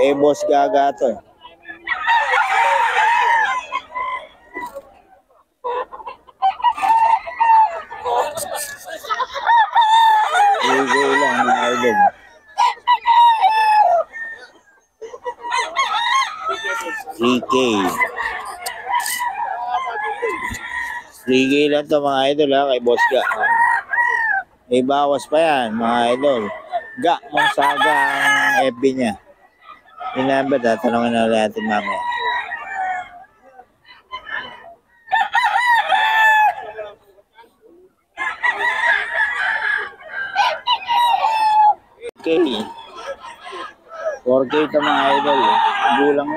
Eh, boss gaga to. 3K lang mga idol. 3K. 3K lang to mga idol ha, kay boss ga. May bawas pa yan mga idol. Ga mong saga ang FB niya. Yung number, tatanungin na natin mamaya. Okay. 4K ito mga idol. Gulang.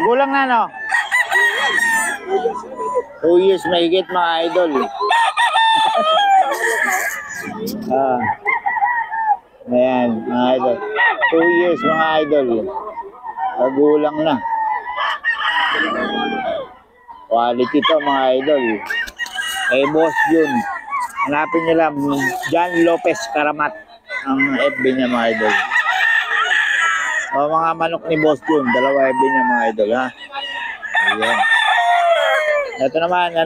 Gulang na no? 2 years mahigit mga idol. Ayan mga idol. 2 years mga idol. Gulang na. Quality to mga idol. Eh boss Jun. Hanapin nyo lang, John Lopez Karamat ang FB niya mga idol. O mga manok ni Boss Jun, dalawa FB niya mga idol ha. Ayan. Ito naman,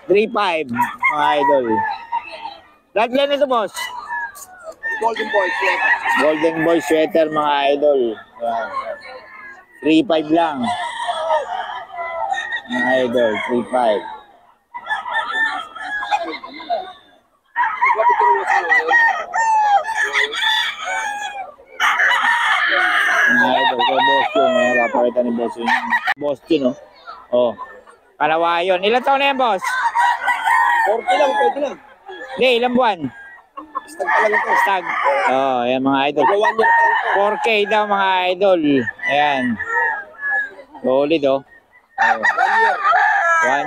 3.5 mga idol. Bloodline ito boss? Golden Boy Sweater. Golden Boy Sweater mga idol. 3.5 lang. Mga idol, 3.5. Mga idol, kay Boss Jun. Napakita ni Boss Jun. Boss Jun, oh. Kalawayon. Ilan taon na yan, boss? 40 lang, pwede lang. Hindi, ilang buwan? Stag pa lang ito. Stag. Oh, ayan mga idol. 1 year pa lang ito. 4K daw mga idol. Ayan. Solid, oh.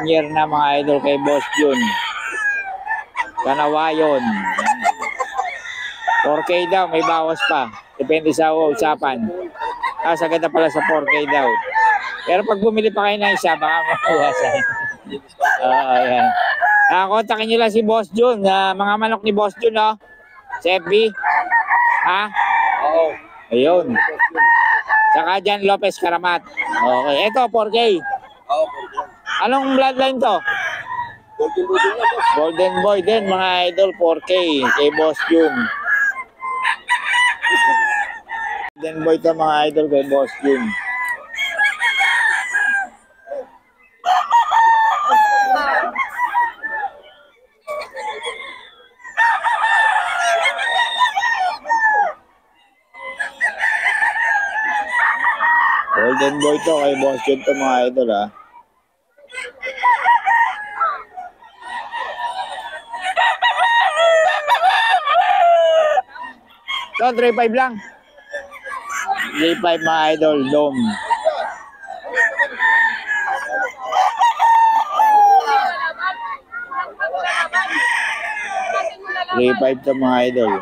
1 year na mga idol kay Boss Jun. Kalawayon. 4K daw, may bawas pa. Depende sa usapan. Sagad na pala sa 4K daw. Pero pag bumili pa kayo ng isa, baka makuwasan. Ayan. Kontakin nyo lang si Boss Jun. Mga manok ni Boss Jun, no? Sa FB. Ha? Oo. Ayun. Saka John Lopez Karamat. Okay. Ito, 4K. Oo, 4K. Anong bloodline to? Golden Boy din yan, boss. Golden Boy din, mga idol. 4K. Kay Boss Jun. Golden Boy to mga idol kay Boss Jun. Golden Boy to kay Boss Jun to mga idol ha. Ito, 3.5 lang. 3.5 mga idol, dome. $3.5 to mga idol.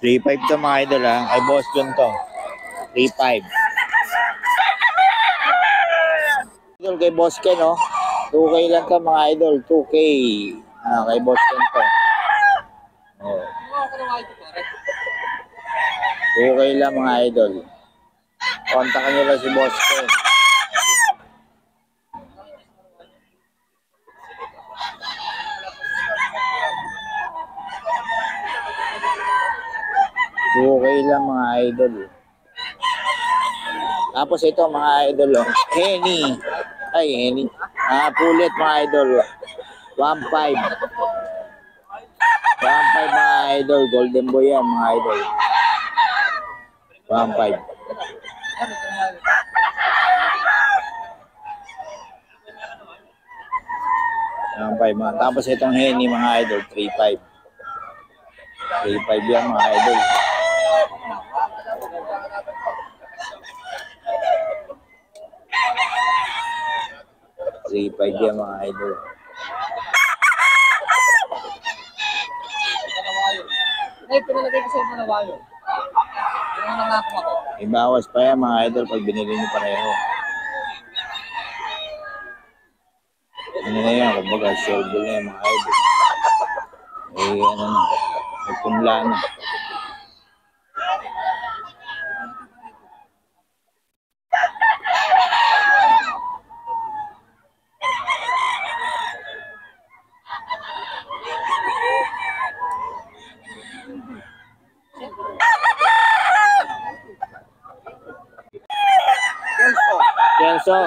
$3.5 to mga idol ha. Ay Boss Jun to. 3.5. Idol kay Boss Ken, no? 2K lang to mga idol. 2K. Kay Boss Ken to. Oh. 2K lang mga idol. Kontakin nyo lang si Boss Ken. Okay lang mga idol. Tapos ito mga idol, Henny. Ay, Henny. Pulit mga idol. 1.5. 1.5 mga idol. Golden Boy yan mga idol. 1.5. Tapos itong Henny mga idol, 3.5. 3.5 yan mga idol. Yan mga idol. Ay, pinalagay ko sa iyo na bayo. Yung nangako ako. Ibawas pa yan mga idol pag binili nyo pareho. Ano na yan, kumbaga, shoulder na yan, mga idol. Eh, ano na, may punla na. Kelso. Kelso.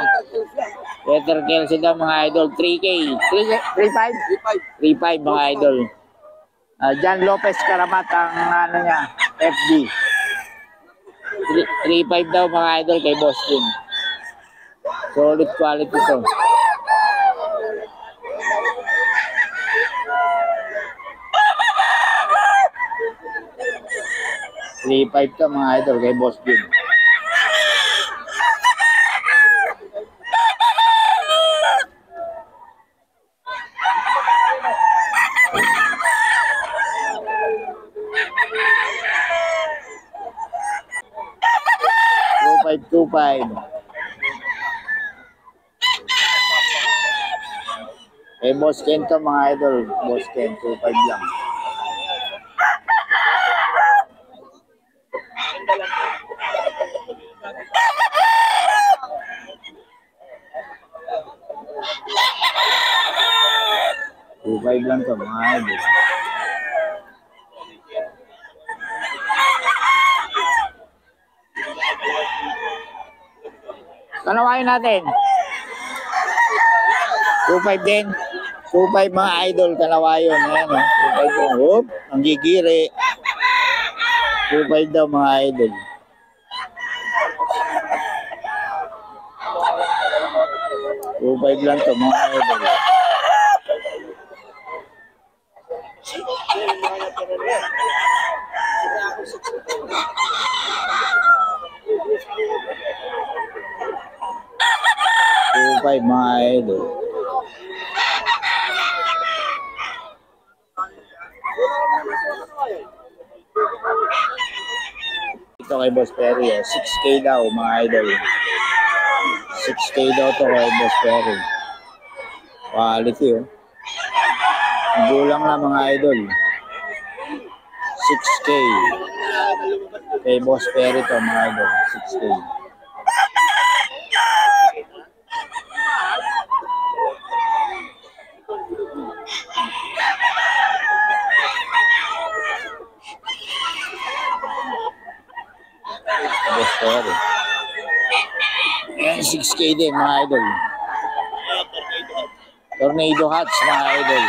Letter Kelso daw mga idol. 3K. 3.5? 3.5. 3.5 mga idol. John Lopez Karamat ang ano niya, FB. 3.5 daw mga idol kay Boss Jim. Solid quality to. $3.5 to mga idol kay Boss Jim. $2.5. Eh, Boss Ken to mga idol. Boss Ken, 2.5 lang. $2.5 lang to mga idol. Kanawain natin. 2.5 din. 2.5 mga idol, kanawayon. Ayan, 2.5 po. Oop, ang gigiri. 2.5 daw mga idol. $2.5 lang to mga idol. $2.5 mga idol. Ito kay Boss Perry, 6K daw mga idol. 6K daw to kay Boss Perry. Quality oh. Gulang na mga idol. 6K. Kay Boss Perry to mga idol. 6K. Boss Perry. Ayan, 6K din mga idol. Tornado Hats mga idol.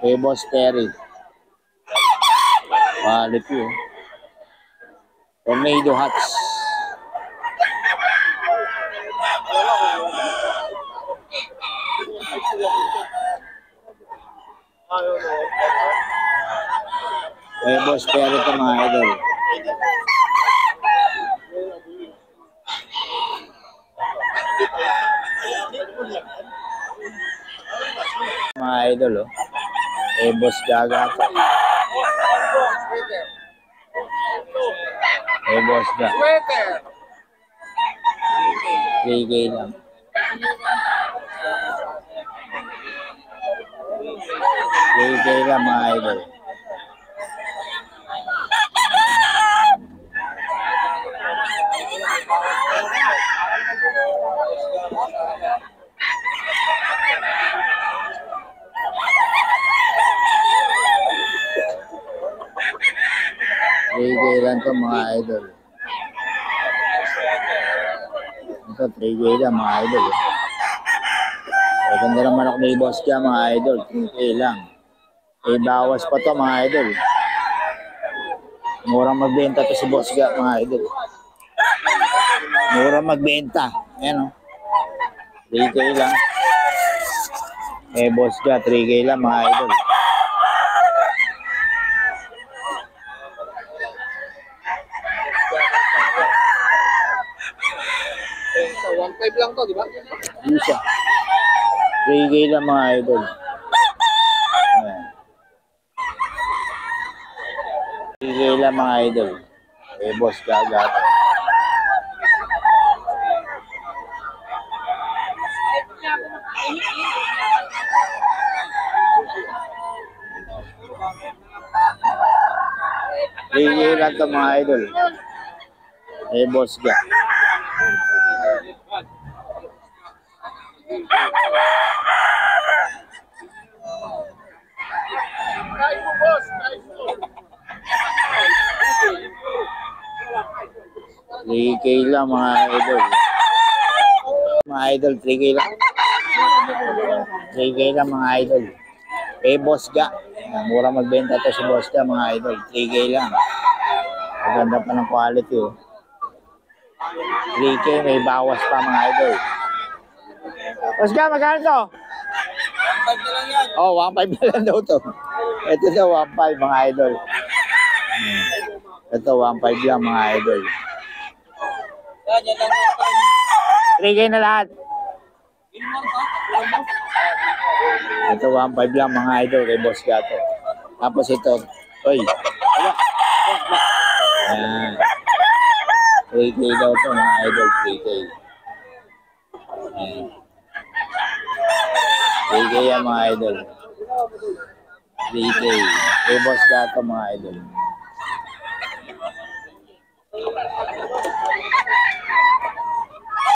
Kay Boss Perry. Quality oh. Tornado Hats. Kay Boss Perry ito mga idol. Mga idol oh. Kay Boss Gaga ito. Kay Boss Gaga. Sweater. 3K lang. 3K lang mga idol. Lang to mga idol. Ito 3K lang mga idol. Ay, ganda ng manok ni Boss Kya mga idol. 3K lang. Eh, bawas pa to mga idol. Murang magbenta to si Boss Kya mga idol. Murang magbenta. Ayan o. 3K lang. Eh, Boss Kya 3K lang mga idol. So, 1.5 lang to, di ba? Isa. 3K lang mga idol. Ayan. 3K lang mga idol. Eh, Boss Gaga to. 3K lang to mga idol. Eh, boss ga. $3K lang mga idol. Mga idol, 3K lang. 3K lang mga idol. Eh, boss ga. Mura magbenta to si boss ga mga idol. 3K lang. Maganda pa ng quality oh. 3K may bawas pa mga idol. Boss ga, magkano to? 1.5 na lang yan. Oh, 1.5 na lang daw to. Ito daw 1.5 mga idol. Ito 1.5 lang mga idol. Yan, yan lang. 3K na lahat. Ilan ba? Ilan ba? Ito 1.5 lang mga idol kay Boss Gato. Tapos ito, oy. Wala. Ayan. 3K daw to mga idol, 3K. Ayan. 3K yan mga idol. 3K. Kay Boss Gato mga idol.